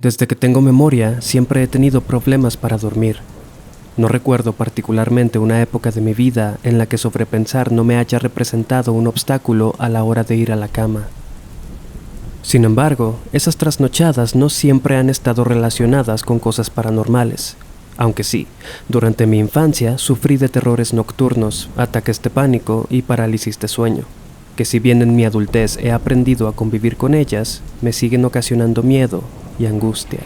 Desde que tengo memoria, siempre he tenido problemas para dormir. No recuerdo particularmente una época de mi vida en la que sobrepensar no me haya representado un obstáculo a la hora de ir a la cama. Sin embargo, esas trasnochadas no siempre han estado relacionadas con cosas paranormales. Aunque sí, durante mi infancia sufrí de terrores nocturnos, ataques de pánico y parálisis de sueño, que si bien en mi adultez he aprendido a convivir con ellas, me siguen ocasionando miedo y angustia.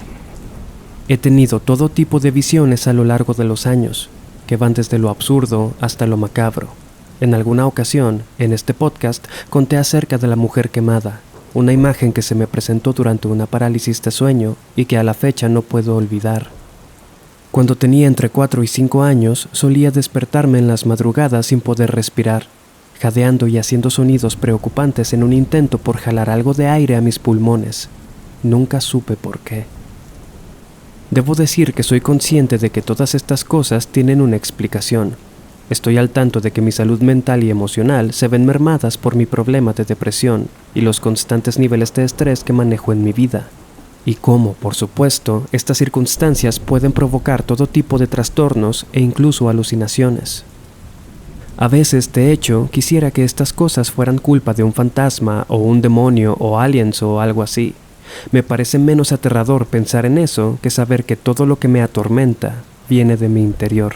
He tenido todo tipo de visiones a lo largo de los años, que van desde lo absurdo hasta lo macabro. En alguna ocasión, en este podcast, conté acerca de la mujer quemada, una imagen que se me presentó durante una parálisis de sueño y que a la fecha no puedo olvidar. Cuando tenía entre 4 y 5 años, solía despertarme en las madrugadas sin poder respirar, jadeando y haciendo sonidos preocupantes en un intento por jalar algo de aire a mis pulmones. Nunca supe por qué. Debo decir que soy consciente de que todas estas cosas tienen una explicación. Estoy al tanto de que mi salud mental y emocional se ven mermadas por mi problema de depresión y los constantes niveles de estrés que manejo en mi vida. Y cómo, por supuesto, estas circunstancias pueden provocar todo tipo de trastornos e incluso alucinaciones. A veces, de hecho, quisiera que estas cosas fueran culpa de un fantasma o un demonio o aliens o algo así. Me parece menos aterrador pensar en eso que saber que todo lo que me atormenta viene de mi interior.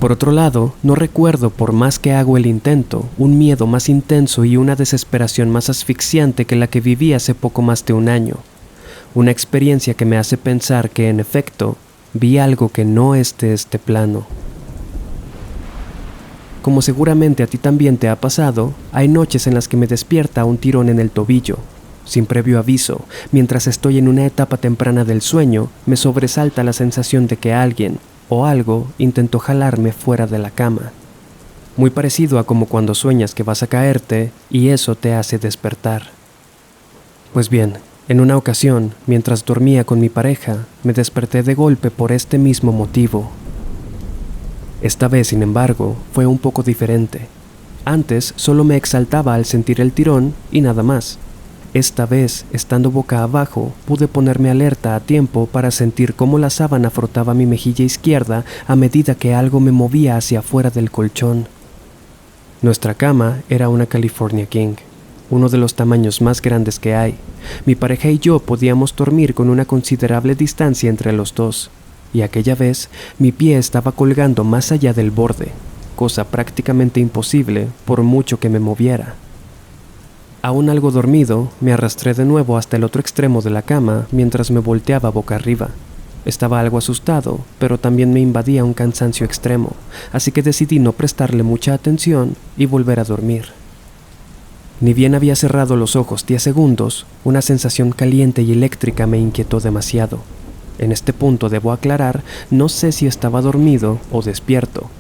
Por otro lado, no recuerdo, por más que hago el intento, un miedo más intenso y una desesperación más asfixiante que la que viví hace poco más de un año. Una experiencia que me hace pensar que, en efecto, vi algo que no es de este plano. Como seguramente a ti también te ha pasado, hay noches en las que me despierta un tirón en el tobillo. Sin previo aviso, mientras estoy en una etapa temprana del sueño, me sobresalta la sensación de que alguien o algo intentó jalarme fuera de la cama. Muy parecido a como cuando sueñas que vas a caerte y eso te hace despertar. Pues bien, en una ocasión, mientras dormía con mi pareja, me desperté de golpe por este mismo motivo. Esta vez, sin embargo, fue un poco diferente. Antes solo me exaltaba al sentir el tirón y nada más. Esta vez, estando boca abajo, pude ponerme alerta a tiempo para sentir cómo la sábana frotaba mi mejilla izquierda a medida que algo me movía hacia afuera del colchón. Nuestra cama era una California King, uno de los tamaños más grandes que hay. Mi pareja y yo podíamos dormir con una considerable distancia entre los dos, y aquella vez mi pie estaba colgando más allá del borde, cosa prácticamente imposible por mucho que me moviera. Aún algo dormido, me arrastré de nuevo hasta el otro extremo de la cama mientras me volteaba boca arriba. Estaba algo asustado, pero también me invadía un cansancio extremo, así que decidí no prestarle mucha atención y volver a dormir. Ni bien había cerrado los ojos 10 segundos, una sensación caliente y eléctrica me inquietó demasiado. En este punto debo aclarar, no sé si estaba dormido o despierto.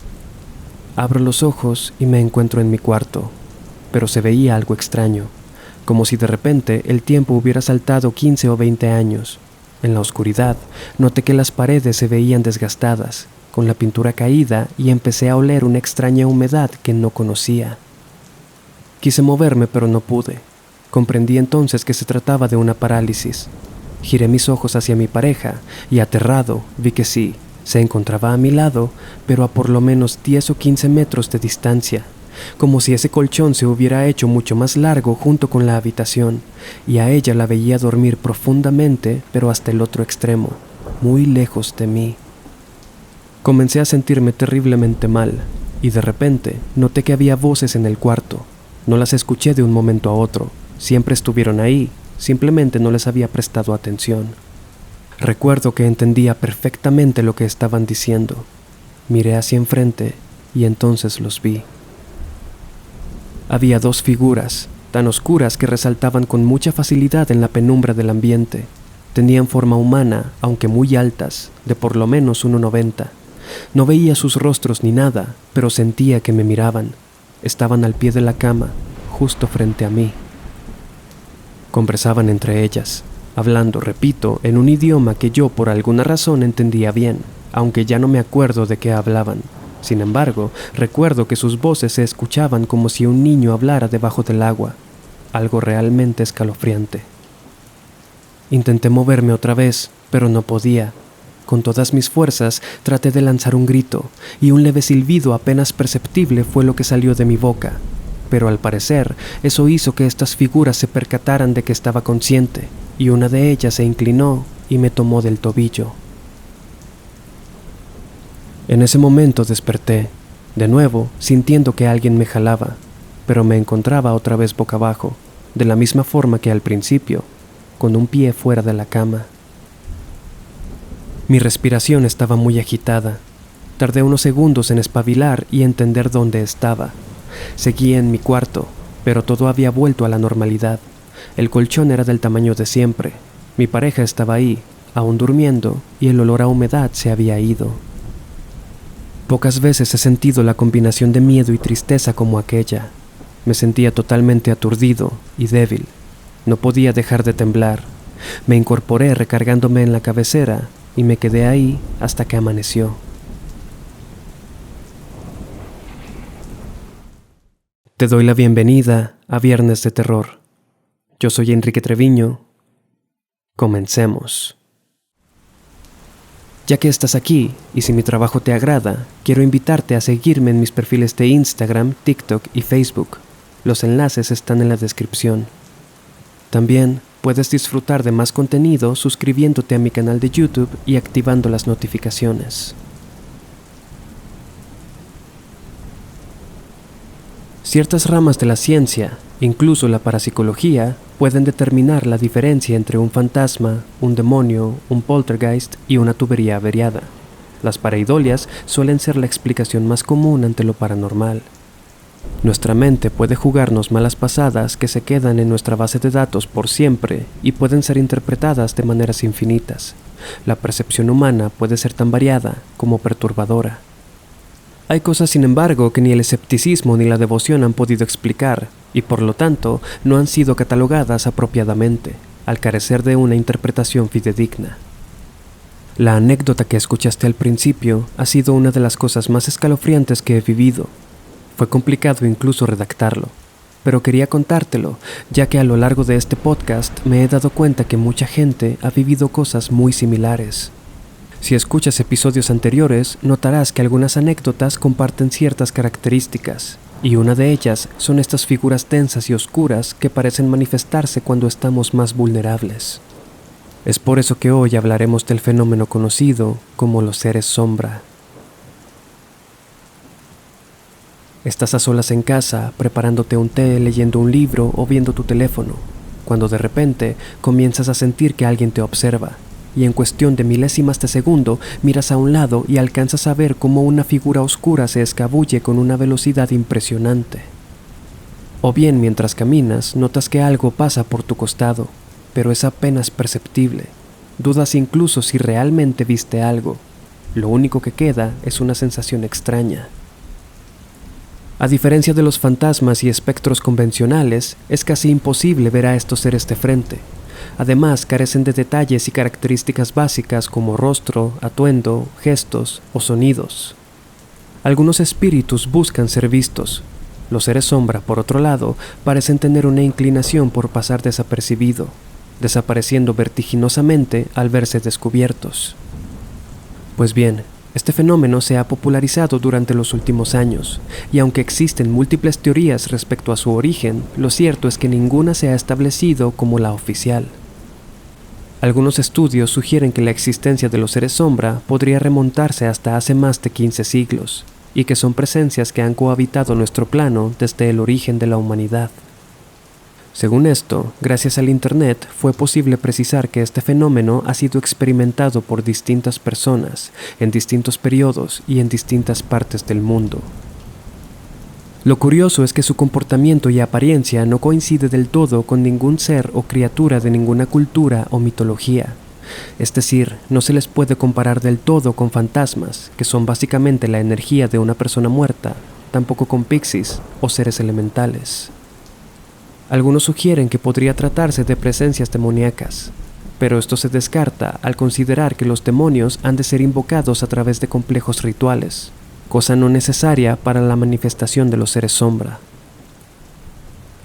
Abro los ojos y me encuentro en mi cuarto, pero se veía algo extraño, como si de repente el tiempo hubiera saltado 15 o 20 años. En la oscuridad, noté que las paredes se veían desgastadas, con la pintura caída, y empecé a oler una extraña humedad que no conocía. Quise moverme, pero no pude. Comprendí entonces que se trataba de una parálisis. Giré mis ojos hacia mi pareja, y aterrado, vi que sí, se encontraba a mi lado, pero a por lo menos 10 o 15 metros de distancia, como si ese colchón se hubiera hecho mucho más largo junto con la habitación, y a ella la veía dormir profundamente, pero hasta el otro extremo, muy lejos de mí. Comencé a sentirme terriblemente mal, y de repente noté que había voces en el cuarto. No las escuché de un momento a otro, siempre estuvieron ahí, simplemente no les había prestado atención. Recuerdo que entendía perfectamente lo que estaban diciendo. Miré hacia enfrente y entonces los vi. Había 2 figuras, tan oscuras que resaltaban con mucha facilidad en la penumbra del ambiente. Tenían forma humana, aunque muy altas, de por lo menos 1,90. No veía sus rostros ni nada, pero sentía que me miraban. Estaban al pie de la cama, justo frente a mí. Conversaban entre ellas, hablando, repito, en un idioma que yo por alguna razón entendía bien, aunque ya no me acuerdo de qué hablaban. Sin embargo, recuerdo que sus voces se escuchaban como si un niño hablara debajo del agua, algo realmente escalofriante. Intenté moverme otra vez, pero no podía. Con todas mis fuerzas traté de lanzar un grito, y un leve silbido apenas perceptible fue lo que salió de mi boca. Pero al parecer, eso hizo que estas figuras se percataran de que estaba consciente, y una de ellas se inclinó y me tomó del tobillo. En ese momento desperté, de nuevo sintiendo que alguien me jalaba, pero me encontraba otra vez boca abajo, de la misma forma que al principio, con un pie fuera de la cama. Mi respiración estaba muy agitada. Tardé unos segundos en espabilar y entender dónde estaba. Seguía en mi cuarto, pero todo había vuelto a la normalidad. El colchón era del tamaño de siempre. Mi pareja estaba ahí, aún durmiendo, y el olor a humedad se había ido. Pocas veces he sentido la combinación de miedo y tristeza como aquella. Me sentía totalmente aturdido y débil. No podía dejar de temblar. Me incorporé recargándome en la cabecera y me quedé ahí hasta que amaneció. Te doy la bienvenida a Viernes de Terror. Yo soy Enrique Treviño. Comencemos. Ya que estás aquí, y si mi trabajo te agrada, quiero invitarte a seguirme en mis perfiles de Instagram, TikTok y Facebook. Los enlaces están en la descripción. También puedes disfrutar de más contenido suscribiéndote a mi canal de YouTube y activando las notificaciones. Ciertas ramas de la ciencia, incluso la parapsicología, pueden determinar la diferencia entre un fantasma, un demonio, un poltergeist y una tubería averiada. Las pareidolias suelen ser la explicación más común ante lo paranormal. Nuestra mente puede jugarnos malas pasadas que se quedan en nuestra base de datos por siempre y pueden ser interpretadas de maneras infinitas. La percepción humana puede ser tan variada como perturbadora. Hay cosas, sin embargo, que ni el escepticismo ni la devoción han podido explicar, y por lo tanto no han sido catalogadas apropiadamente, al carecer de una interpretación fidedigna. La anécdota que escuchaste al principio ha sido una de las cosas más escalofriantes que he vivido. Fue complicado incluso redactarlo, pero quería contártelo, ya que a lo largo de este podcast me he dado cuenta que mucha gente ha vivido cosas muy similares. Si escuchas episodios anteriores, notarás que algunas anécdotas comparten ciertas características, y una de ellas son estas figuras densas y oscuras que parecen manifestarse cuando estamos más vulnerables. Es por eso que hoy hablaremos del fenómeno conocido como los seres sombra. Estás a solas en casa, preparándote un té, leyendo un libro o viendo tu teléfono, cuando de repente comienzas a sentir que alguien te observa. Y en cuestión de milésimas de segundo miras a un lado y alcanzas a ver cómo una figura oscura se escabulle con una velocidad impresionante. O bien mientras caminas notas que algo pasa por tu costado, pero es apenas perceptible. Dudas incluso si realmente viste algo. Lo único que queda es una sensación extraña. A diferencia de los fantasmas y espectros convencionales, es casi imposible ver a estos seres de frente. Además, carecen de detalles y características básicas como rostro, atuendo, gestos o sonidos. Algunos espíritus buscan ser vistos. Los seres sombra, por otro lado, parecen tener una inclinación por pasar desapercibido, desapareciendo vertiginosamente al verse descubiertos. Pues bien, este fenómeno se ha popularizado durante los últimos años, y aunque existen múltiples teorías respecto a su origen, lo cierto es que ninguna se ha establecido como la oficial. Algunos estudios sugieren que la existencia de los seres sombra podría remontarse hasta hace más de 15 siglos, y que son presencias que han cohabitado nuestro plano desde el origen de la humanidad. Según esto, gracias al Internet fue posible precisar que este fenómeno ha sido experimentado por distintas personas, en distintos periodos y en distintas partes del mundo. Lo curioso es que su comportamiento y apariencia no coincide del todo con ningún ser o criatura de ninguna cultura o mitología. Es decir, no se les puede comparar del todo con fantasmas, que son básicamente la energía de una persona muerta, tampoco con pixies o seres elementales. Algunos sugieren que podría tratarse de presencias demoníacas, pero esto se descarta al considerar que los demonios han de ser invocados a través de complejos rituales, cosa no necesaria para la manifestación de los seres sombra.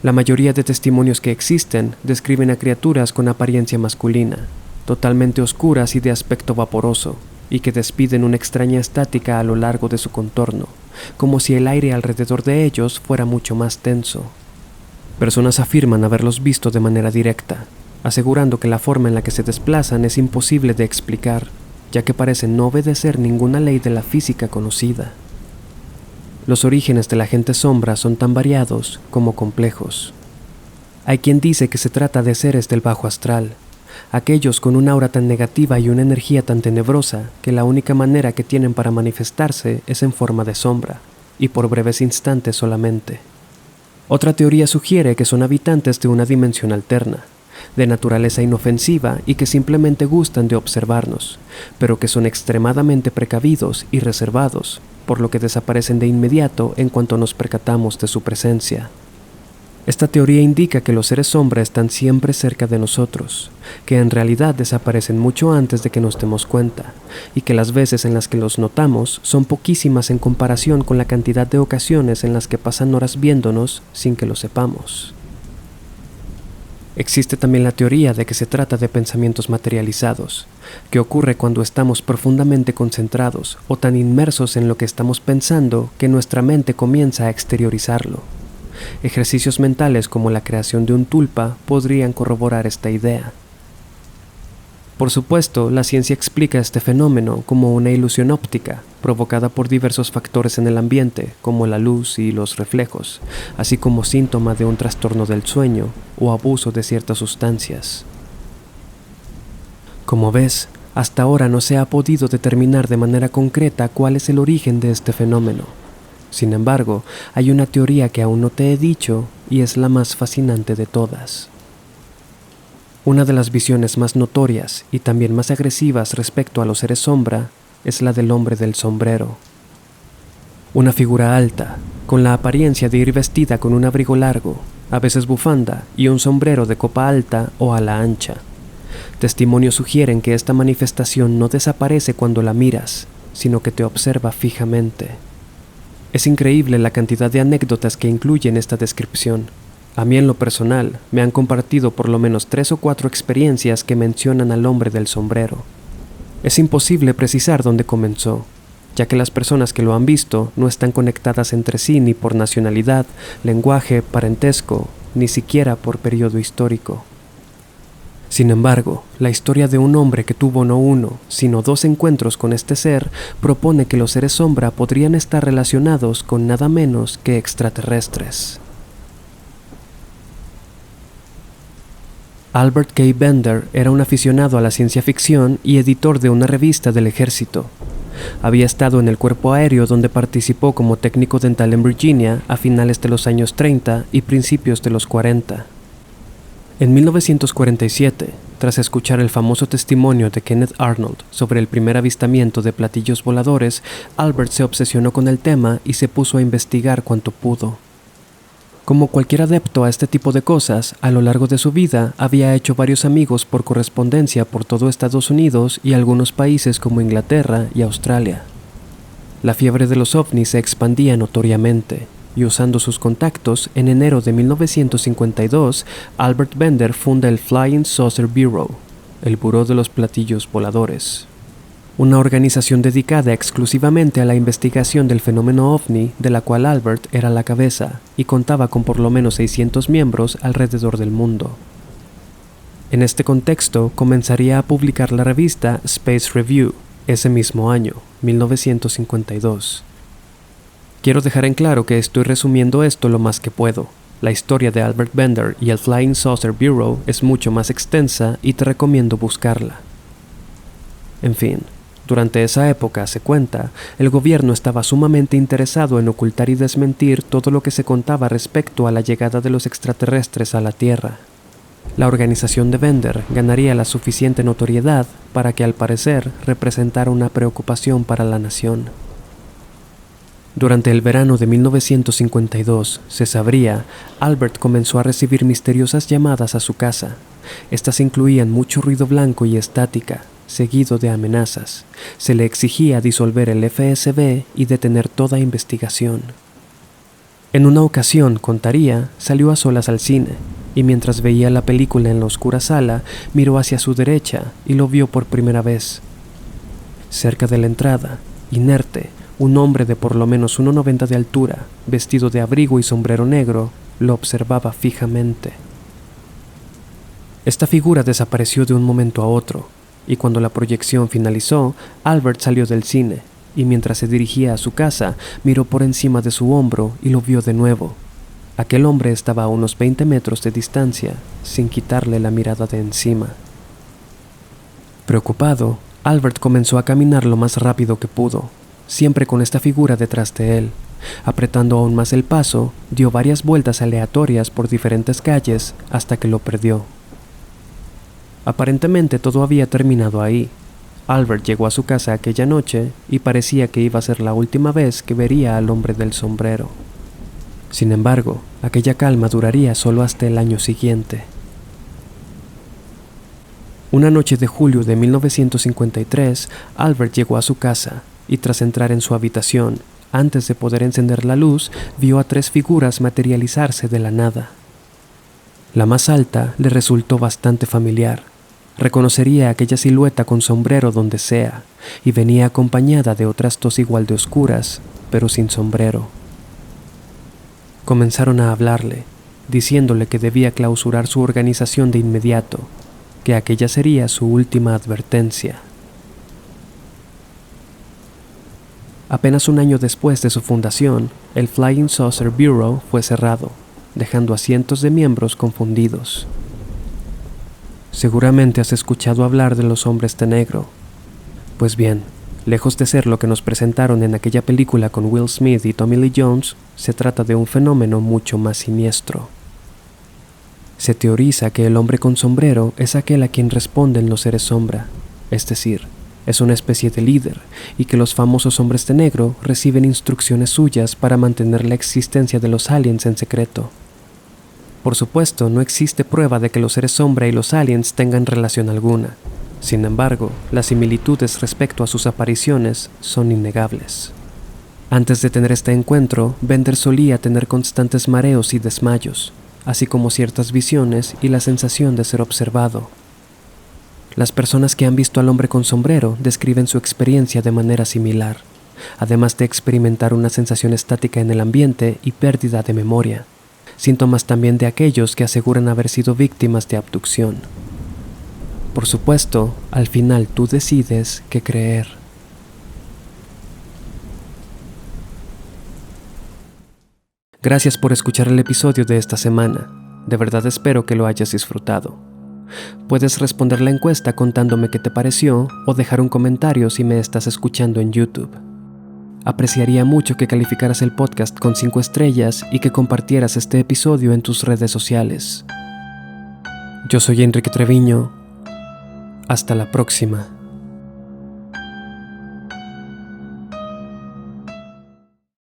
La mayoría de testimonios que existen describen a criaturas con apariencia masculina, totalmente oscuras y de aspecto vaporoso, y que despiden una extraña estática a lo largo de su contorno, como si el aire alrededor de ellos fuera mucho más tenso. Personas afirman haberlos visto de manera directa, asegurando que la forma en la que se desplazan es imposible de explicar, ya que parecen no obedecer ninguna ley de la física conocida. Los orígenes de la gente sombra son tan variados como complejos. Hay quien dice que se trata de seres del bajo astral, aquellos con una aura tan negativa y una energía tan tenebrosa que la única manera que tienen para manifestarse es en forma de sombra, y por breves instantes solamente. Otra teoría sugiere que son habitantes de una dimensión alterna, de naturaleza inofensiva y que simplemente gustan de observarnos, pero que son extremadamente precavidos y reservados, por lo que desaparecen de inmediato en cuanto nos percatamos de su presencia. Esta teoría indica que los seres sombra están siempre cerca de nosotros, que en realidad desaparecen mucho antes de que nos demos cuenta, y que las veces en las que los notamos son poquísimas en comparación con la cantidad de ocasiones en las que pasan horas viéndonos sin que lo sepamos. Existe también la teoría de que se trata de pensamientos materializados, que ocurre cuando estamos profundamente concentrados o tan inmersos en lo que estamos pensando que nuestra mente comienza a exteriorizarlo. Ejercicios mentales como la creación de un tulpa podrían corroborar esta idea. Por supuesto, la ciencia explica este fenómeno como una ilusión óptica, provocada por diversos factores en el ambiente, como la luz y los reflejos, así como síntoma de un trastorno del sueño o abuso de ciertas sustancias. Como ves, hasta ahora no se ha podido determinar de manera concreta cuál es el origen de este fenómeno. Sin embargo, hay una teoría que aún no te he dicho y es la más fascinante de todas. Una de las visiones más notorias y también más agresivas respecto a los seres sombra es la del hombre del sombrero. Una figura alta, con la apariencia de ir vestida con un abrigo largo, a veces bufanda y un sombrero de copa alta o ala ancha. Testimonios sugieren que esta manifestación no desaparece cuando la miras, sino que te observa fijamente. Es increíble la cantidad de anécdotas que incluyen esta descripción. A mí en lo personal, me han compartido por lo menos 3 o 4 experiencias que mencionan al hombre del sombrero. Es imposible precisar dónde comenzó, ya que las personas que lo han visto no están conectadas entre sí ni por nacionalidad, lenguaje, parentesco, ni siquiera por periodo histórico. Sin embargo, la historia de un hombre que tuvo no uno, sino 2 encuentros con este ser propone que los seres sombra podrían estar relacionados con nada menos que extraterrestres. Albert K. Bender era un aficionado a la ciencia ficción y editor de una revista del ejército. Había estado en el cuerpo aéreo donde participó como técnico dental en Virginia a finales de los años 30 y principios de los 40. En 1947, tras escuchar el famoso testimonio de Kenneth Arnold sobre el primer avistamiento de platillos voladores, Albert se obsesionó con el tema y se puso a investigar cuanto pudo. Como cualquier adepto a este tipo de cosas, a lo largo de su vida había hecho varios amigos por correspondencia por todo Estados Unidos y algunos países como Inglaterra y Australia. La fiebre de los ovnis se expandía notoriamente, y usando sus contactos, en enero de 1952, Albert Bender funda el Flying Saucer Bureau, el Buró de los Platillos Voladores, una organización dedicada exclusivamente a la investigación del fenómeno ovni, de la cual Albert era la cabeza y contaba con por lo menos 600 miembros alrededor del mundo. En este contexto, comenzaría a publicar la revista Space Review, ese mismo año, 1952. Quiero dejar en claro que estoy resumiendo esto lo más que puedo. La historia de Albert Bender y el Flying Saucer Bureau es mucho más extensa y te recomiendo buscarla. En fin, durante esa época, se cuenta, el gobierno estaba sumamente interesado en ocultar y desmentir todo lo que se contaba respecto a la llegada de los extraterrestres a la Tierra. La organización de Bender ganaría la suficiente notoriedad para que al parecer representara una preocupación para la nación. Durante el verano de 1952, se sabría, Albert comenzó a recibir misteriosas llamadas a su casa. Estas incluían mucho ruido blanco y estática, seguido de amenazas. Se le exigía disolver el FSB y detener toda investigación. En una ocasión, contaría, salió a solas al cine, y mientras veía la película en la oscura sala, miró hacia su derecha y lo vio por primera vez. Cerca de la entrada, inerte, un hombre de por lo menos 1,90 de altura, vestido de abrigo y sombrero negro, lo observaba fijamente. Esta figura desapareció de un momento a otro, y cuando la proyección finalizó, Albert salió del cine, y mientras se dirigía a su casa, miró por encima de su hombro y lo vio de nuevo. Aquel hombre estaba a unos 20 metros de distancia, sin quitarle la mirada de encima. Preocupado, Albert comenzó a caminar lo más rápido que pudo, siempre con esta figura detrás de él. Apretando aún más el paso, dio varias vueltas aleatorias por diferentes calles hasta que lo perdió. Aparentemente todo había terminado ahí. Albert llegó a su casa aquella noche y parecía que iba a ser la última vez que vería al hombre del sombrero. Sin embargo, aquella calma duraría solo hasta el año siguiente. Una noche de julio de 1953, Albert llegó a su casa y tras entrar en su habitación, antes de poder encender la luz, vio a 3 figuras materializarse de la nada. La más alta le resultó bastante familiar. Reconocería aquella silueta con sombrero donde sea, y venía acompañada de otras 2 igual de oscuras, pero sin sombrero. Comenzaron a hablarle, diciéndole que debía clausurar su organización de inmediato, que aquella sería su última advertencia. Apenas un año después de su fundación, el Flying Saucer Bureau fue cerrado, dejando a cientos de miembros confundidos. Seguramente has escuchado hablar de los hombres de negro. Pues bien, lejos de ser lo que nos presentaron en aquella película con Will Smith y Tommy Lee Jones, se trata de un fenómeno mucho más siniestro. Se teoriza que el hombre con sombrero es aquel a quien responden los seres sombra, es decir, es una especie de líder, y que los famosos hombres de negro reciben instrucciones suyas para mantener la existencia de los aliens en secreto. Por supuesto, no existe prueba de que los seres sombra y los aliens tengan relación alguna. Sin embargo, las similitudes respecto a sus apariciones son innegables. Antes de tener este encuentro, Bender solía tener constantes mareos y desmayos, así como ciertas visiones y la sensación de ser observado. Las personas que han visto al hombre con sombrero describen su experiencia de manera similar, además de experimentar una sensación estática en el ambiente y pérdida de memoria, síntomas también de aquellos que aseguran haber sido víctimas de abducción. Por supuesto, al final tú decides qué creer. Gracias por escuchar el episodio de esta semana. De verdad espero que lo hayas disfrutado. Puedes responder la encuesta contándome qué te pareció o dejar un comentario si me estás escuchando en YouTube. Apreciaría mucho que calificaras el podcast con 5 estrellas y que compartieras este episodio en tus redes sociales. Yo soy Enrique Treviño. Hasta la próxima.